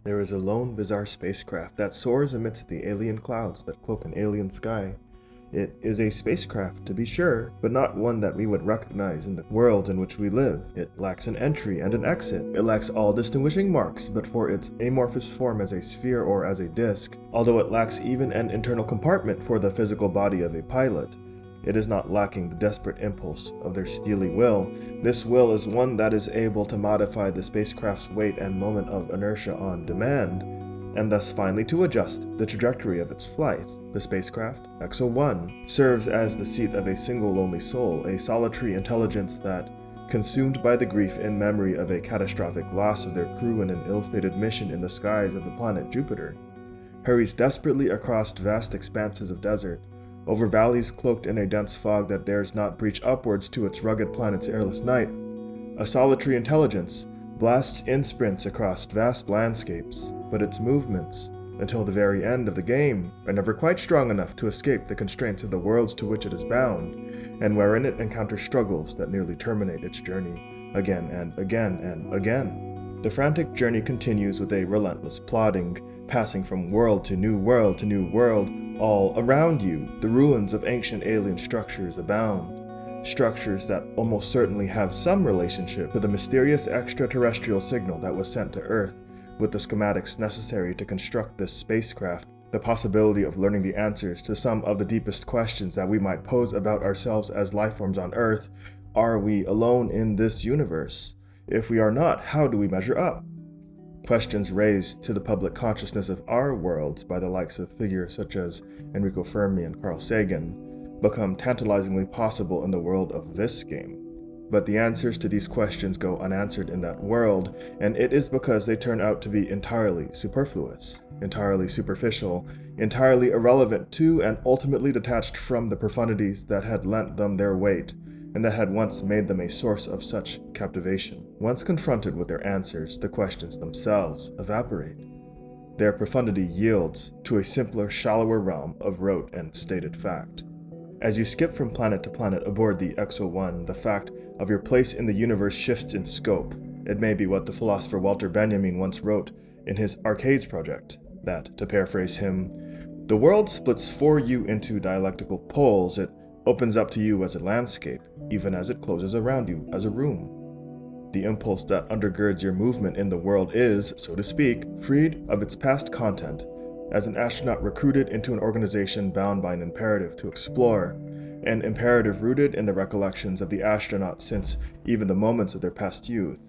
There is a lone, bizarre spacecraft that soars amidst the alien clouds that cloak an alien sky. It is a spacecraft, to be sure, but not one that we would recognize in the world in which we live. It lacks an entry and an exit. It lacks all distinguishing marks but for its amorphous form as a sphere or as a disk, although it lacks even an internal compartment for the physical body of a pilot. It is not lacking the desperate impulse of their steely will. This will is one that is able to modify the spacecraft's weight and moment of inertia on demand, and thus finally to adjust the trajectory of its flight. The spacecraft, Exo One, serves as the seat of a single lonely soul, a solitary intelligence that, consumed by the grief and memory of a catastrophic loss of their crew in an ill-fated mission in the skies of the planet Jupiter, hurries desperately across vast expanses of desert, over valleys cloaked in a dense fog that dares not breach upwards to its rugged planet's airless night. A solitary intelligence blasts in sprints across vast landscapes, but its movements, until the very end of the game, are never quite strong enough to escape the constraints of the worlds to which it is bound, and wherein it encounters struggles that nearly terminate its journey, again and again and again. The frantic journey continues with a relentless plodding, passing from world to new world to new world. All around you, the ruins of ancient alien structures abound. Structures that almost certainly have some relationship to the mysterious extraterrestrial signal that was sent to Earth, with the schematics necessary to construct this spacecraft, the possibility of learning the answers to some of the deepest questions that we might pose about ourselves as lifeforms on Earth. Are we alone in this universe? If we are not, how do we measure up? Questions raised to the public consciousness of our worlds by the likes of figures such as Enrico Fermi and Carl Sagan become tantalizingly possible in the world of this game. But the answers to these questions go unanswered in that world, and it is because they turn out to be entirely superfluous, entirely superficial, entirely irrelevant to and ultimately detached from the profundities that had lent them their weight, and that had once made them a source of such captivation. Once confronted with their answers, the questions themselves evaporate. Their profundity yields to a simpler, shallower realm of rote and stated fact. As you skip from planet to planet aboard the Exo One, the fact of your place in the universe shifts in scope. It may be what the philosopher Walter Benjamin once wrote in his Arcades project, that, to paraphrase him, the world splits for you into dialectical poles. It opens up to you as a landscape, even as it closes around you as a room. The impulse that undergirds your movement in the world is, so to speak, freed of its past content, as an astronaut recruited into an organization bound by an imperative to explore, an imperative rooted in the recollections of the astronauts since even the moments of their past youth.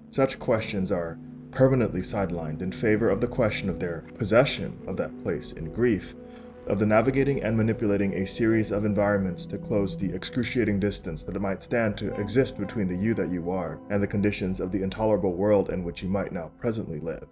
Such questions are permanently sidelined in favor of the question of their possession of that place in grief, of the navigating and manipulating a series of environments to close the excruciating distance that it might stand to exist between the you that you are and the conditions of the intolerable world in which you might now presently live.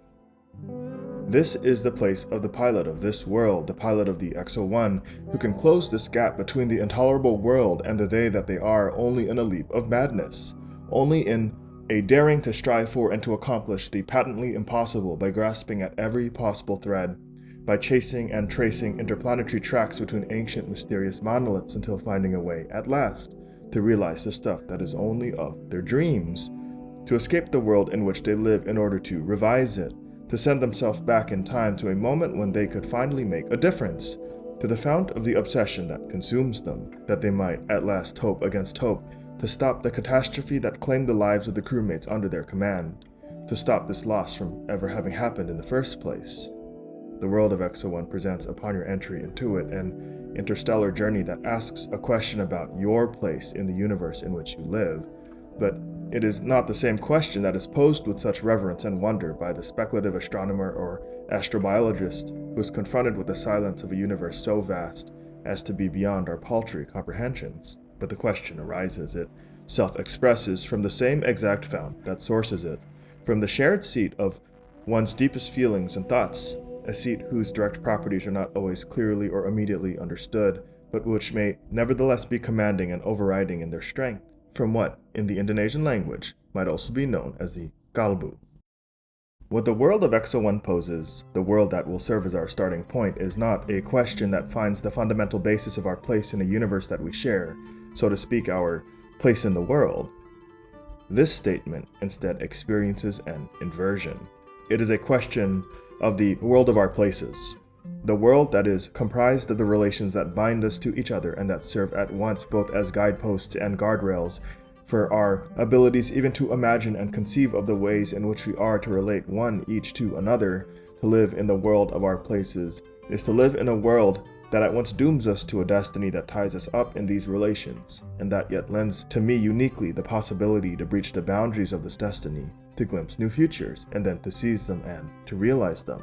This is the place of the pilot of this world, the pilot of the Exo One, who can close this gap between the intolerable world and the they that they are only in a leap of madness, only in a daring to strive for and to accomplish the patently impossible by grasping at every possible thread, by chasing and tracing interplanetary tracks between ancient mysterious monoliths until finding a way, at last, to realize the stuff that is only of their dreams, to escape the world in which they live in order to revise it, to send themselves back in time to a moment when they could finally make a difference, to the fount of the obsession that consumes them, that they might at last hope against hope, to stop the catastrophe that claimed the lives of the crewmates under their command, to stop this loss from ever having happened in the first place. The world of Exo One presents upon your entry into it an interstellar journey that asks a question about your place in the universe in which you live, but it is not the same question that is posed with such reverence and wonder by the speculative astronomer or astrobiologist who is confronted with the silence of a universe so vast as to be beyond our paltry comprehensions. But the question arises, it self-expresses from the same exact fount that sources it, from the shared seat of one's deepest feelings and thoughts, a seat whose direct properties are not always clearly or immediately understood, but which may nevertheless be commanding and overriding in their strength, from what, in the Indonesian language, might also be known as the Kalbu. What the world of Exo One poses, the world that will serve as our starting point, is not a question that finds the fundamental basis of our place in a universe that we share, so to speak, our place in the world. This statement instead experiences an inversion. It is a question of the world of our places. The world that is comprised of the relations that bind us to each other and that serve at once both as guideposts and guardrails for our abilities even to imagine and conceive of the ways in which we are to relate one each to another. To live in the world of our places is to live in a world that at once dooms us to a destiny that ties us up in these relations, and that yet lends to me uniquely the possibility to breach the boundaries of this destiny, to glimpse new futures, and then to seize them and to realize them.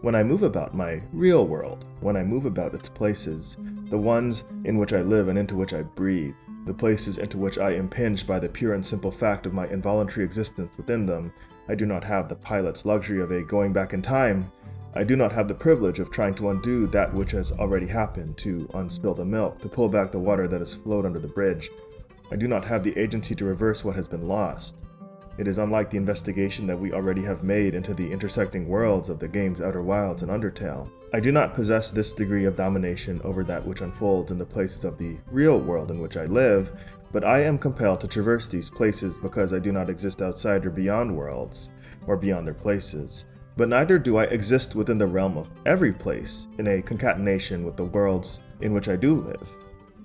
When I move about my real world, when I move about its places, the ones in which I live and into which I breathe, the places into which I impinge by the pure and simple fact of my involuntary existence within them, I do not have the pilot's luxury of a going back in time. I do not have the privilege of trying to undo that which has already happened, to unspill the milk, to pull back the water that has flowed under the bridge. I do not have the agency to reverse what has been lost. It is unlike the investigation that we already have made into the intersecting worlds of the game's Outer Wilds and Undertale. I do not possess this degree of domination over that which unfolds in the places of the real world in which I live, but I am compelled to traverse these places because I do not exist outside or beyond worlds, or beyond their places. But neither do I exist within the realm of every place, in a concatenation with the worlds in which I do live.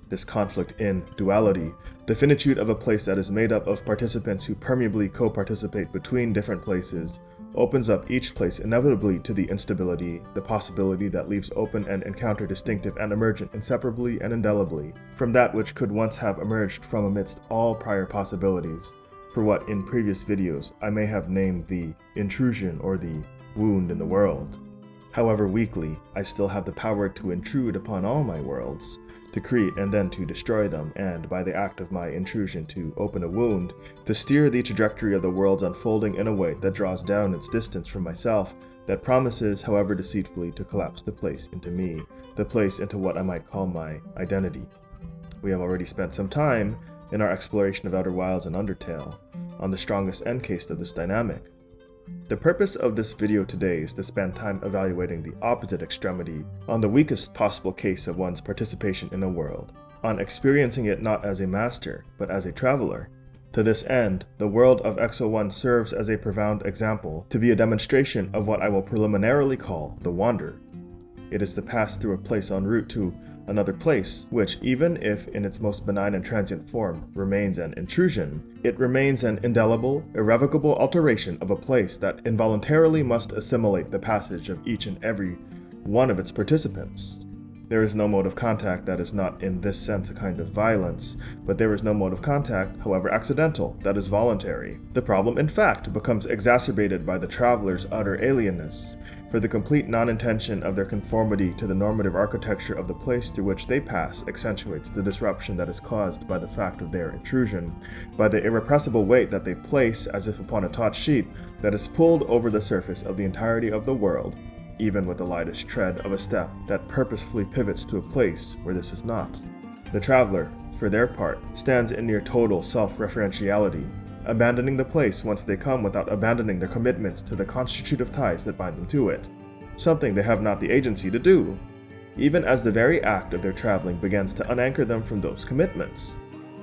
This conflict in duality, the finitude of a place that is made up of participants who permeably co-participate between different places, opens up each place inevitably to the instability, the possibility that leaves open and encounter distinctive and emergent inseparably and indelibly from that which could once have emerged from amidst all prior possibilities, for what in previous videos I may have named the intrusion or the wound in the world. However weakly, I still have the power to intrude upon all my worlds, to create and then to destroy them, and by the act of my intrusion to open a wound, to steer the trajectory of the world's unfolding in a way that draws down its distance from myself, that promises, however deceitfully, to collapse the place into me, the place into what I might call my identity. We have already spent some time in our exploration of Outer Wilds and Undertale on the strongest end case of this dynamic. The purpose of this video today is to spend time evaluating the opposite extremity on the weakest possible case of one's participation in a world, on experiencing it not as a master, but as a traveler. To this end, the world of Exo One serves as a profound example, to be a demonstration of what I will preliminarily call the wander. It is the pass through a place en route to another place, which, even if in its most benign and transient form, remains an intrusion, it remains an indelible, irrevocable alteration of a place that involuntarily must assimilate the passage of each and every one of its participants. There is no mode of contact that is not in this sense a kind of violence, but there is no mode of contact, however accidental, that is voluntary. The problem, in fact, becomes exacerbated by the traveler's utter alienness, for the complete non-intention of their conformity to the normative architecture of the place through which they pass accentuates the disruption that is caused by the fact of their intrusion, by the irrepressible weight that they place as if upon a taut sheet that is pulled over the surface of the entirety of the world, even with the lightest tread of a step that purposefully pivots to a place where this is not. The traveler, for their part, stands in near total self-referentiality, abandoning the place once they come without abandoning their commitments to the constitutive ties that bind them to it, something they have not the agency to do, even as the very act of their traveling begins to unanchor them from those commitments.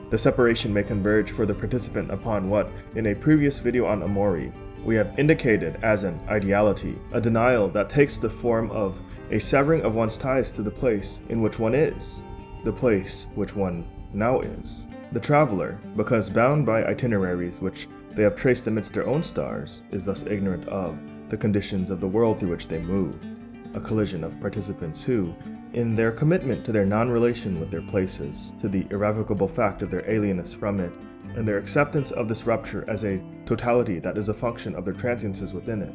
The separation may converge for the participant upon what, in a previous video on Amori, we have indicated as an ideality, a denial that takes the form of a severing of one's ties to the place in which one is, the place which one now is. The traveler, because bound by itineraries which they have traced amidst their own stars, is thus ignorant of the conditions of the world through which they move, a collision of participants who, in their commitment to their non-relation with their places, to the irrevocable fact of their alienness from it, and their acceptance of this rupture as a totality that is a function of their transiences within it,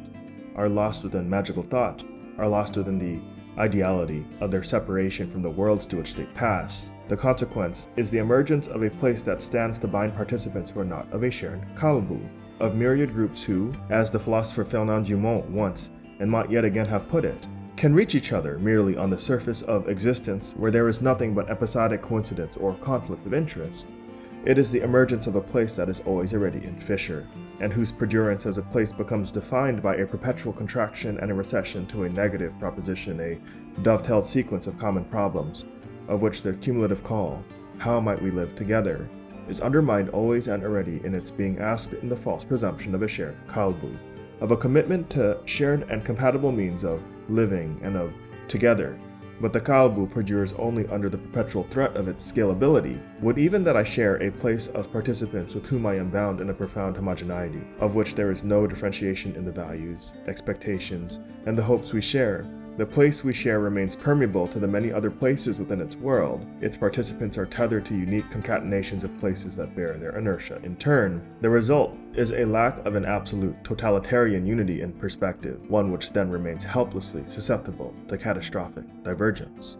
are lost within magical thought, are lost within the ideality of their separation from the worlds to which they pass. The consequence is the emergence of a place that stands to bind participants who are not of a shared Kalbu, of myriad groups who, as the philosopher Fernand Dumont once and might yet again have put it, can reach each other merely on the surface of existence where there is nothing but episodic coincidence or conflict of interest. It is the emergence of a place that is always already in fissure, and whose perdurance as a place becomes defined by a perpetual contraction and a recession to a negative proposition, a dovetailed sequence of common problems, of which their cumulative call, how might we live together, is undermined always and already in its being asked in the false presumption of a shared Kalbu. of a commitment to shared and compatible means of living and of together. But the Kalbu perdures only under the perpetual threat of its scalability. Would even that I share a place of participants with whom I am bound in a profound homogeneity, of which there is no differentiation in the values, expectations, and the hopes we share. The place we share remains permeable to the many other places within its world. Its participants are tethered to unique concatenations of places that bear their inertia. In turn, the result is a lack of an absolute totalitarian unity in perspective, one which then remains helplessly susceptible to catastrophic divergence.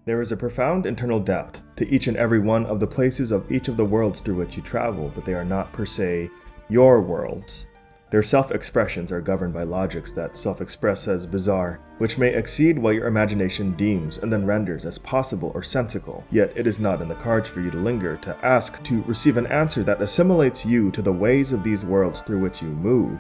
There is a profound internal depth to each and every one of the places of each of the worlds through which you travel, but they are not per se your worlds. Their self-expressions are governed by logics that self-express as bizarre, which may exceed what your imagination deems and then renders as possible or sensical. Yet it is not in the cards for you to linger, to ask, to receive an answer that assimilates you to the ways of these worlds through which you move.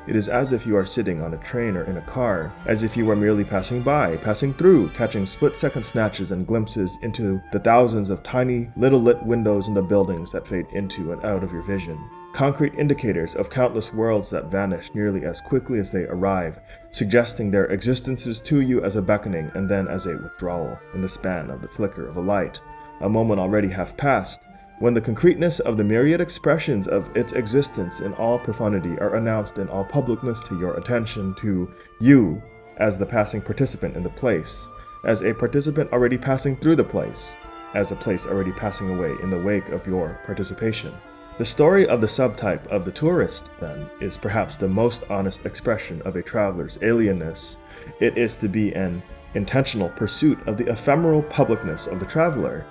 It is as if you are sitting on a train or in a car, as if you were merely passing by, passing through, catching split-second snatches and glimpses into the thousands of tiny, little lit windows in the buildings that fade into and out of your vision. Concrete indicators of countless worlds that vanish nearly as quickly as they arrive, suggesting their existences to you as a beckoning and then as a withdrawal in the span of the flicker of a light, a moment already half past, when the concreteness of the myriad expressions of its existence in all profundity are announced in all publicness to your attention, to you as the passing participant in the place, as a participant already passing through the place, as a place already passing away in the wake of your participation. The story of the subtype of the tourist, then, is perhaps the most honest expression of a traveler's alienness. It is to be an intentional pursuit of the ephemeral publicness of the traveler.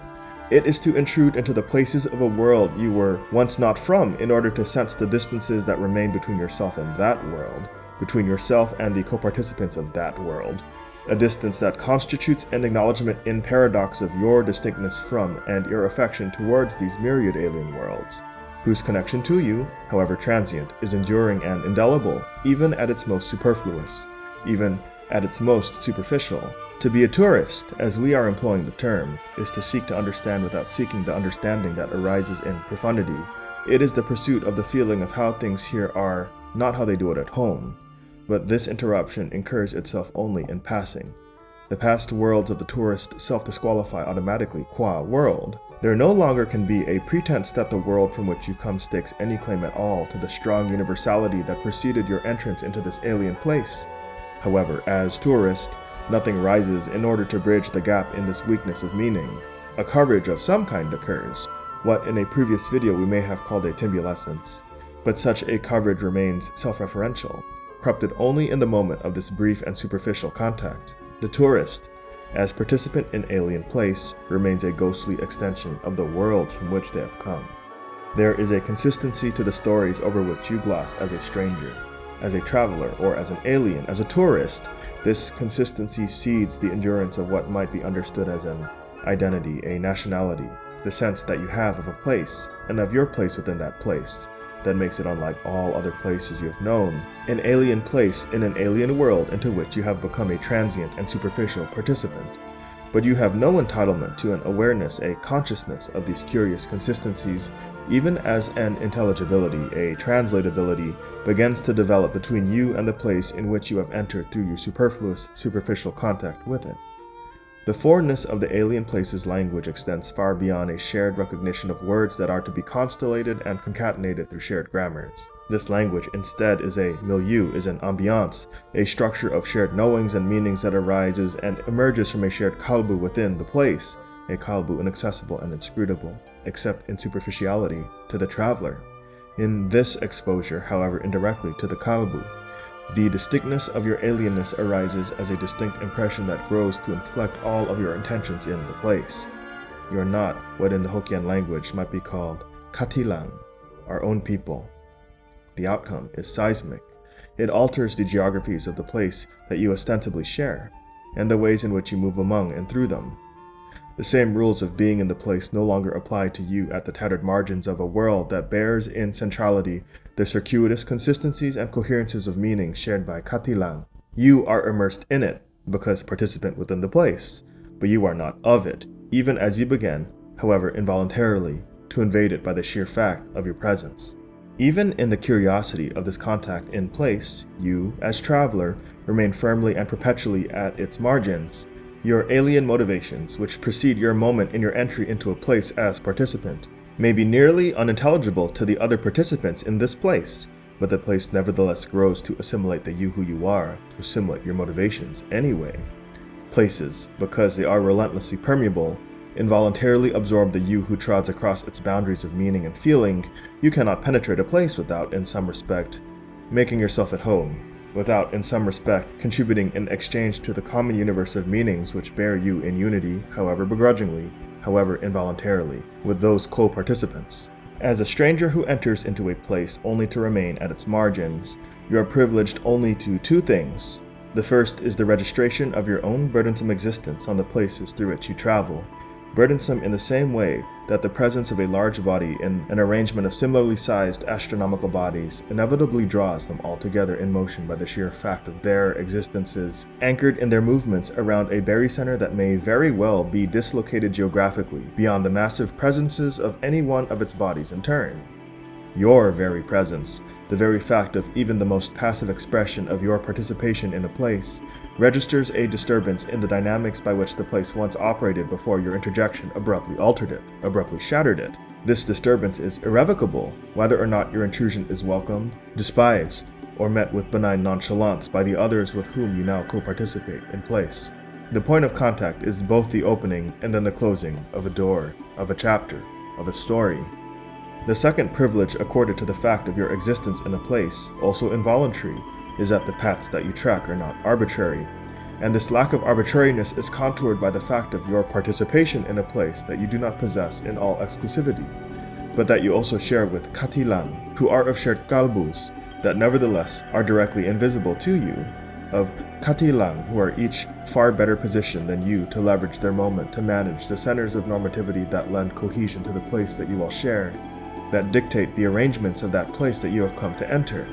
It is to intrude into the places of a world you were once not from in order to sense the distances that remain between yourself and that world, between yourself and the co-participants of that world, a distance that constitutes an acknowledgement in paradox of your distinctness from and your affection towards these myriad alien worlds, whose connection to you, however transient, is enduring and indelible, even at its most superfluous, even at its most superficial. To be a tourist, as we are employing the term, is to seek to understand without seeking the understanding that arises in profundity. It is the pursuit of the feeling of how things here are, not how they do it at home. But this interruption incurs itself only in passing. The past worlds of the tourist self-disqualify automatically qua world. There no longer can be a pretense that the world from which you come stakes any claim at all to the strong universality that preceded your entrance into this alien place. However, as tourist, nothing rises in order to bridge the gap in this weakness of meaning. A coverage of some kind occurs, what in a previous video we may have called a timbulescence, but such a coverage remains self-referential, corrupted only in the moment of this brief and superficial contact. The tourist, as participant in alien place, remains a ghostly extension of the worlds from which they have come. There is a consistency to the stories over which you gloss as a stranger, as a traveler, or as an alien, as a tourist. This consistency seeds the endurance of what might be understood as an identity, a nationality, the sense that you have of a place, and of your place within that place, that makes it unlike all other places you have known, an alien place in an alien world into which you have become a transient and superficial participant. But you have no entitlement to an awareness, a consciousness of these curious consistencies, even as an intelligibility, a translatability, begins to develop between you and the place in which you have entered through your superfluous, superficial contact with it. The foreignness of the alien place's language extends far beyond a shared recognition of words that are to be constellated and concatenated through shared grammars. This language instead is a milieu, is an ambiance, a structure of shared knowings and meanings that arises and emerges from a shared kalbu within the place, a kalbu inaccessible and inscrutable, except in superficiality, to the traveler. In this exposure, however indirectly, to the kalbu, the distinctness of your alienness arises as a distinct impression that grows to inflect all of your intentions in the place. You are not what in the Hokkien language might be called Kah Tee Lang, our own people. The outcome is seismic. It alters the geographies of the place that you ostensibly share, and the ways in which you move among and through them. The same rules of being in the place no longer apply to you at the tattered margins of a world that bears in centrality the circuitous consistencies and coherences of meaning shared by Kah Tee Lang. You are immersed in it, because participant within the place, but you are not of it, even as you began, however involuntarily, to invade it by the sheer fact of your presence. even in the curiosity of this contact in place, you, as traveler, remain firmly and perpetually at its margins. Your alien motivations, which precede your moment in your entry into a place as participant, may be nearly unintelligible to the other participants in this place, but the place nevertheless grows to assimilate the you who you are, to assimilate your motivations anyway. Places, because they are relentlessly permeable, involuntarily absorb the you who trods across its boundaries of meaning and feeling. You cannot penetrate a place without, in some respect, making yourself at home, without, in some respect, contributing in exchange to the common universe of meanings which bear you in unity, however begrudgingly, however involuntarily, with those co-participants. As a stranger who enters into a place only to remain at its margins, you are privileged only to two things. The first is the registration of your own burdensome existence on the places through which you travel, burdensome in the same way that the presence of a large body in an arrangement of similarly sized astronomical bodies inevitably draws them all together in motion by the sheer fact of their existences, anchored in their movements around a barycenter that may very well be dislocated geographically beyond the massive presences of any one of its bodies in turn. Your very presence, the very fact of even the most passive expression of your participation in a place, registers a disturbance in the dynamics by which the place once operated before your interjection abruptly altered it, abruptly shattered it. This disturbance is irrevocable, whether or not your intrusion is welcomed, despised, or met with benign nonchalance by the others with whom you now co-participate in place. The point of contact is both the opening and then the closing of a door, of a chapter, of a story. The second privilege accorded to the fact of your existence in a place, also involuntary, is that the paths that you track are not arbitrary, and this lack of arbitrariness is contoured by the fact of your participation in a place that you do not possess in all exclusivity, but that you also share with Kah Tee Lang, who are of shared Kalbus that nevertheless are directly invisible to you, of Kah Tee Lang who are each far better positioned than you to leverage their moment to manage the centers of normativity that lend cohesion to the place that you all share, that dictate the arrangements of that place that you have come to enter,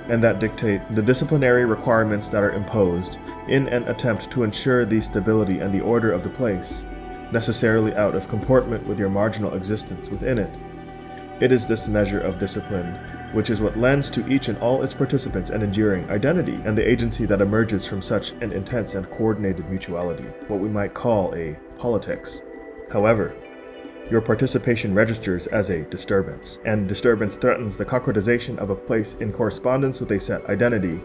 and that dictate the disciplinary requirements that are imposed in an attempt to ensure the stability and the order of the place, necessarily out of comportment with your marginal existence within it. It is this measure of discipline which is what lends to each and all its participants an enduring identity and the agency that emerges from such an intense and coordinated mutuality, what we might call a politics. However, your participation registers as a disturbance, and disturbance threatens the concretization of a place in correspondence with a set identity,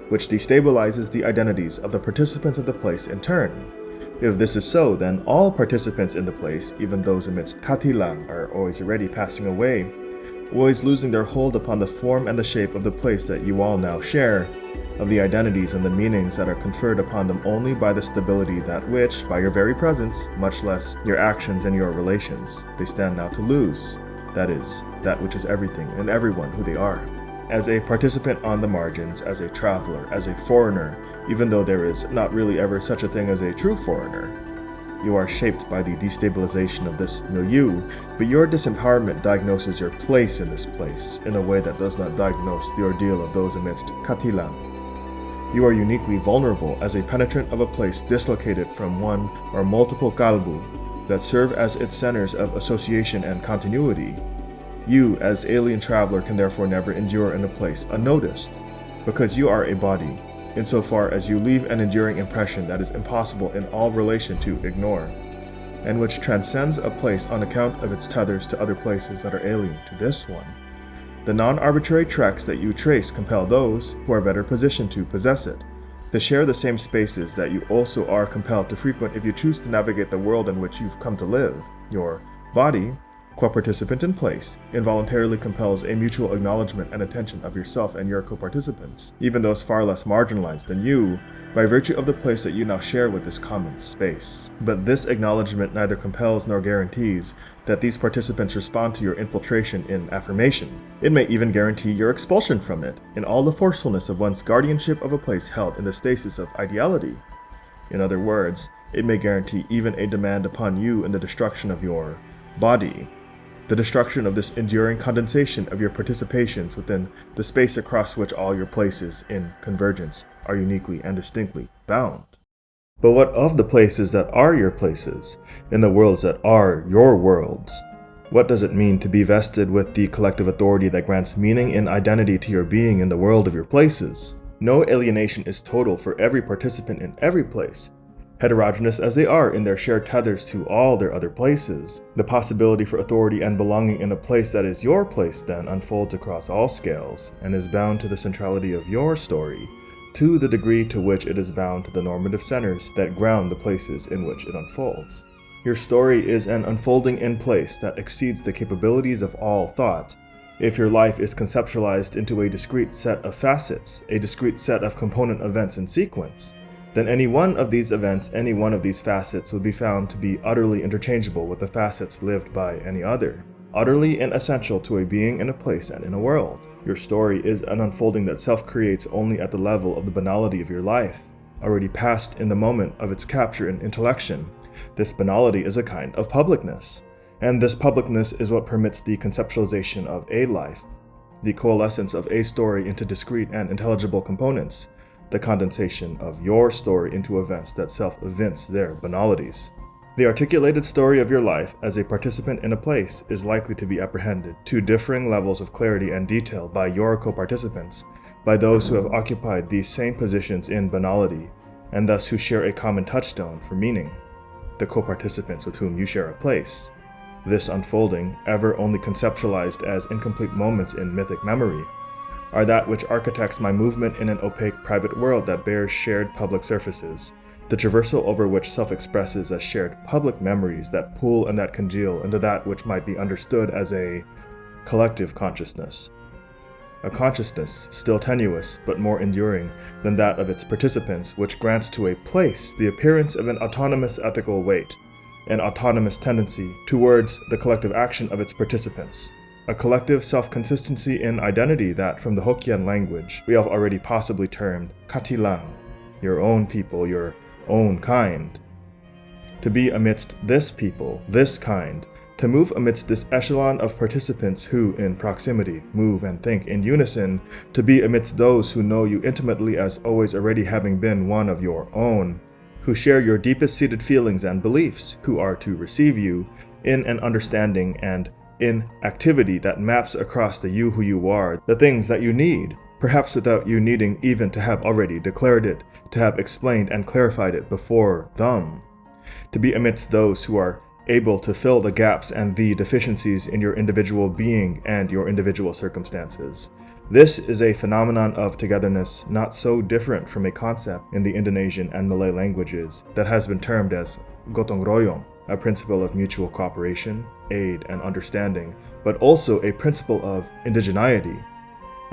which destabilizes the identities of the participants of the place in turn. If this is so, then all participants in the place, even those amidst Kah Tee Lang, are always already passing away, always losing their hold upon the form and the shape of the place that you all now share, of the identities and the meanings that are conferred upon them only by the stability that which, by your very presence, much less your actions and your relations, they stand now to lose. That is, that which is everything and everyone who they are. As a participant on the margins, as a traveler, as a foreigner, even though there is not really ever such a thing as a true foreigner, you are shaped by the destabilization of this milieu, but your disempowerment diagnoses your place in this place in a way that does not diagnose the ordeal of those amidst Kah Tee Lang. You are uniquely vulnerable as a penetrant of a place dislocated from one or multiple Kalbu that serve as its centers of association and continuity. You, as alien traveler, can therefore never endure in a place unnoticed, because you are a body, insofar as you leave an enduring impression that is impossible in all relation to ignore, and which transcends a place on account of its tethers to other places that are alien to this one. The non-arbitrary tracks that you trace compel those who are better positioned to possess it, to share the same spaces that you also are compelled to frequent if you choose to navigate the world in which you've come to live. Your body, co-participant in place, involuntarily compels a mutual acknowledgement and attention of yourself and your co-participants, even those far less marginalized than you, by virtue of the place that you now share with this common space. But this acknowledgement neither compels nor guarantees that these participants respond to your infiltration in affirmation. It may even guarantee your expulsion from it, in all the forcefulness of one's guardianship of a place held in the stasis of ideality. In other words, it may guarantee even a demand upon you in the destruction of your body, the destruction of this enduring condensation of your participations within the space across which all your places in convergence are uniquely and distinctly bound. But what of the places that are your places, in the worlds that are your worlds? What does it mean to be vested with the collective authority that grants meaning and identity to your being in the world of your places? No alienation is total for every participant in every place, heterogeneous as they are in their shared tethers to all their other places. The possibility for authority and belonging in a place that is your place then unfolds across all scales and is bound to the centrality of your story, to the degree to which it is bound to the normative centers that ground the places in which it unfolds. Your story is an unfolding in place that exceeds the capabilities of all thought. If your life is conceptualized into a discrete set of facets, a discrete set of component events in sequence, then any one of these events, any one of these facets would be found to be utterly interchangeable with the facets lived by any other, utterly inessential to a being in a place and in a world. Your story is an unfolding that self-creates only at the level of the banality of your life, already past in the moment of its capture in intellection. This banality is a kind of publicness, and this publicness is what permits the conceptualization of a life, the coalescence of a story into discrete and intelligible components, the condensation of your story into events that self-evince their banalities. The articulated story of your life as a participant in a place is likely to be apprehended to differing levels of clarity and detail by your co-participants, by those who have occupied these same positions in banality, and thus who share a common touchstone for meaning, the co-participants with whom you share a place. This unfolding, ever only conceptualized as incomplete moments in mythic memory, are that which architects my movement in an opaque private world that bears shared public surfaces, the traversal over which self-expresses as shared public memories that pool and that congeal into that which might be understood as a collective consciousness. A consciousness still tenuous but more enduring than that of its participants, which grants to a place the appearance of an autonomous ethical weight, an autonomous tendency towards the collective action of its participants. A collective self-consistency in identity that, from the Hokkien language, we have already possibly termed Kah Tee Lang, your own people, your own kind. To be amidst this people, this kind, to move amidst this echelon of participants who, in proximity, move and think in unison, to be amidst those who know you intimately as always already having been one of your own, who share your deepest-seated feelings and beliefs, who are to receive you in an understanding and in activity that maps across the you who you are, the things that you need, perhaps without you needing even to have already declared it, to have explained and clarified it before them. To be amidst those who are able to fill the gaps and the deficiencies in your individual being and your individual circumstances. This is a phenomenon of togetherness not so different from a concept in the Indonesian and Malay languages that has been termed as gotong royong, a principle of mutual cooperation, aid, and understanding, but also a principle of indigeneity,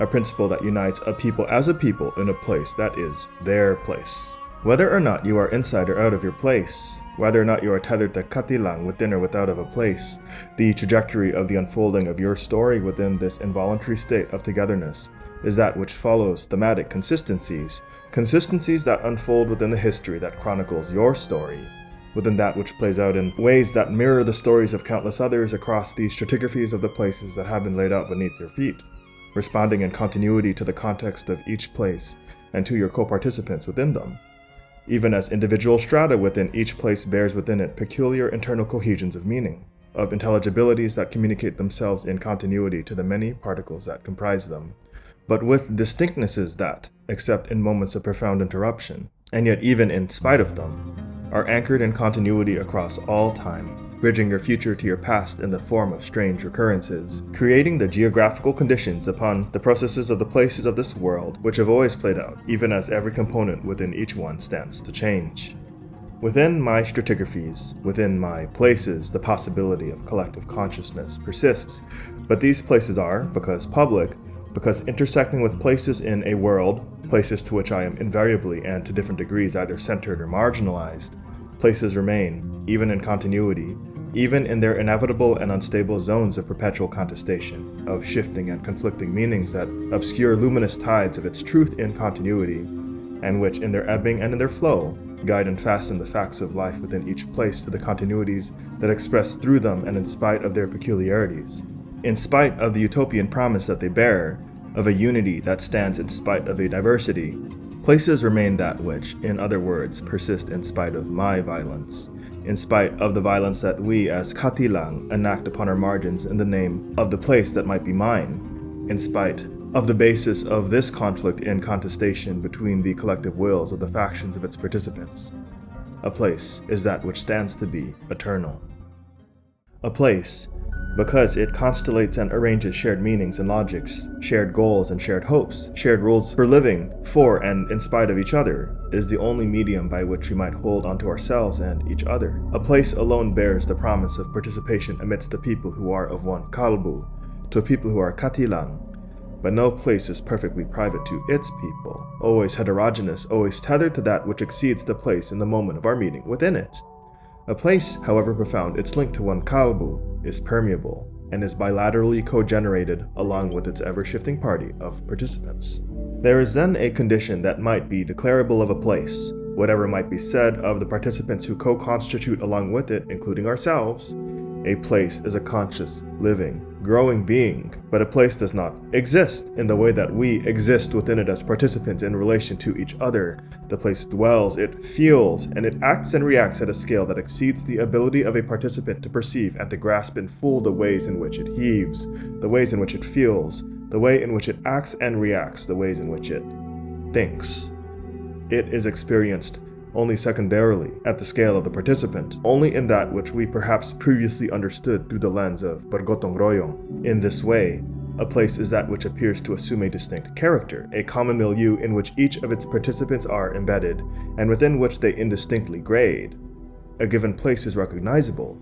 a principle that unites a people as a people in a place that is their place. Whether or not you are inside or out of your place, whether or not you are tethered to Kah Tee Lang within or without of a place, the trajectory of the unfolding of your story within this involuntary state of togetherness is that which follows thematic consistencies that unfold within the history that chronicles your story, within that which plays out in ways that mirror the stories of countless others across the stratigraphies of the places that have been laid out beneath your feet, responding in continuity to the context of each place and to your co-participants within them, even as individual strata within each place bears within it peculiar internal cohesions of meaning, of intelligibilities that communicate themselves in continuity to the many particles that comprise them, but with distinctnesses that, except in moments of profound interruption, and yet even in spite of them, are anchored in continuity across all time, bridging your future to your past in the form of strange recurrences, creating the geographical conditions upon the processes of the places of this world which have always played out, even as every component within each one stands to change. Within my stratigraphies, within my places, the possibility of collective consciousness persists, but these places are, because public, because intersecting with places in a world, places to which I am invariably and to different degrees either centered or marginalized, places remain, even in continuity, even in their inevitable and unstable zones of perpetual contestation, of shifting and conflicting meanings that obscure luminous tides of its truth in continuity, and which, in their ebbing and in their flow, guide and fasten the facts of life within each place to the continuities that express through them and in spite of their peculiarities, in spite of the utopian promise that they bear, of a unity that stands in spite of a diversity. Places remain that which, in other words, persist in spite of my violence, in spite of the violence that we as Kah Tee Lang enact upon our margins in the name of the place that might be mine, in spite of the basis of this conflict and contestation between the collective wills of the factions of its participants. A place is that which stands to be eternal. A place, because it constellates and arranges shared meanings and logics, shared goals and shared hopes, shared rules for living for and in spite of each other, is the only medium by which we might hold onto ourselves and each other. A place alone bears the promise of participation amidst the people who are of one Kalbu, to a people who are Kah Tee Lang. But no place is perfectly private to its people, always heterogeneous, always tethered to that which exceeds the place in the moment of our meeting within it. A place, however profound its link to one Kalbu, is permeable, and is bilaterally co-generated along with its ever-shifting party of participants. There is then a condition that might be declarable of a place, whatever might be said of the participants who co-constitute along with it, including ourselves. A place is a conscious, living, growing being, but a place does not exist in the way that we exist within it as participants in relation to each other. The place dwells, it feels, and it acts and reacts at a scale that exceeds the ability of a participant to perceive and to grasp in full the ways in which it heaves, the ways in which it feels, the way in which it acts and reacts, the ways in which it thinks. It is experienced only secondarily at the scale of the participant, only in that which we perhaps previously understood through the lens of bergotong royong. In this way, a place is that which appears to assume a distinct character, a common milieu in which each of its participants are embedded, and within which they indistinctly grade. A given place is recognizable,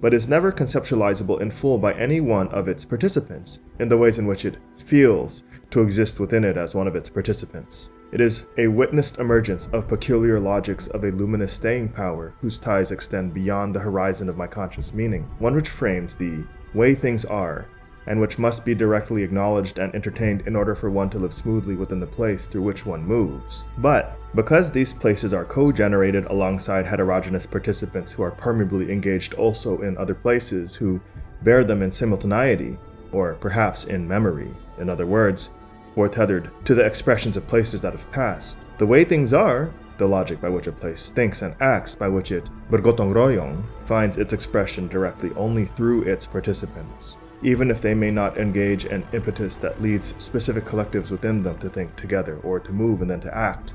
but is never conceptualizable in full by any one of its participants, in the ways in which it feels to exist within it as one of its participants. It is a witnessed emergence of peculiar logics of a luminous staying power whose ties extend beyond the horizon of my conscious meaning, one which frames the way things are, and which must be directly acknowledged and entertained in order for one to live smoothly within the place through which one moves. But because these places are co-generated alongside heterogeneous participants who are permeably engaged also in other places who bear them in simultaneity, or perhaps in memory, in other words, or tethered to the expressions of places that have passed. The way things are, the logic by which a place thinks and acts, by which it, bergotong royong, finds its expression directly only through its participants, even if they may not engage an impetus that leads specific collectives within them to think together, or to move and then to act.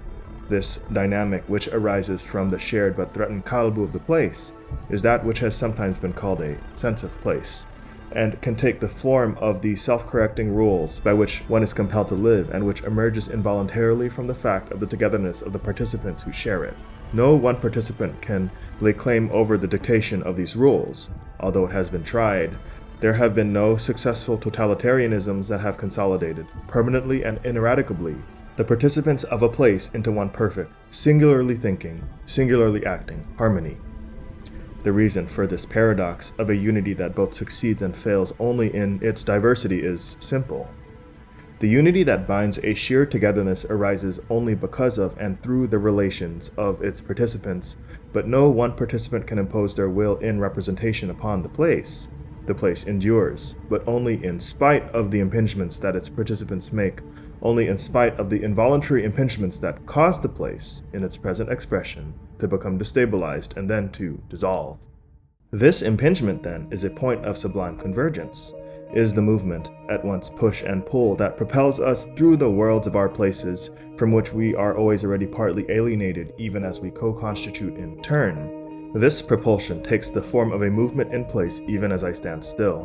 This dynamic, which arises from the shared but threatened kalbu of the place, is that which has sometimes been called a sense of place, and can take the form of the self-correcting rules by which one is compelled to live, and which emerges involuntarily from the fact of the togetherness of the participants who share it. No one participant can lay claim over the dictation of these rules. Although it has been tried, there have been no successful totalitarianisms that have consolidated, permanently and ineradicably, the participants of a place into one perfect, singularly thinking, singularly acting harmony. The reason for this paradox of a unity that both succeeds and fails only in its diversity is simple. The unity that binds a sheer togetherness arises only because of and through the relations of its participants, but no one participant can impose their will in representation upon the place. The place endures, but only in spite of the impingements that its participants make, only in spite of the involuntary impingements that cause the place, in its present expression, to become destabilized and then to dissolve. This impingement, then, is a point of sublime convergence, is the movement, at once push and pull, that propels us through the worlds of our places, from which we are always already partly alienated, even as we co-constitute in turn. This propulsion takes the form of a movement in place even as I stand still,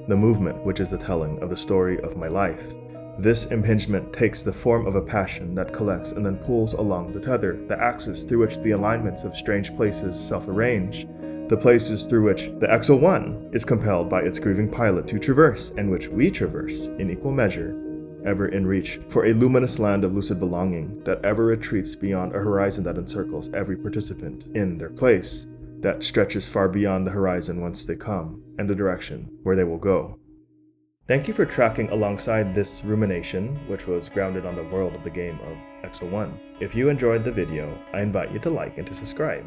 the movement which is the telling of the story of my life. This impingement takes the form of a passion that collects and then pulls along the tether, the axis through which the alignments of strange places self-arrange, the places through which the Exo One is compelled by its grieving pilot to traverse, and which we traverse in equal measure, ever in reach for a luminous land of lucid belonging that ever retreats beyond a horizon that encircles every participant in their place, that stretches far beyond the horizon whence they come, and the direction where they will go. Thank you for tracking alongside this rumination, which was grounded on the world of the game of Exo One. If you enjoyed the video, I invite you to like and to subscribe.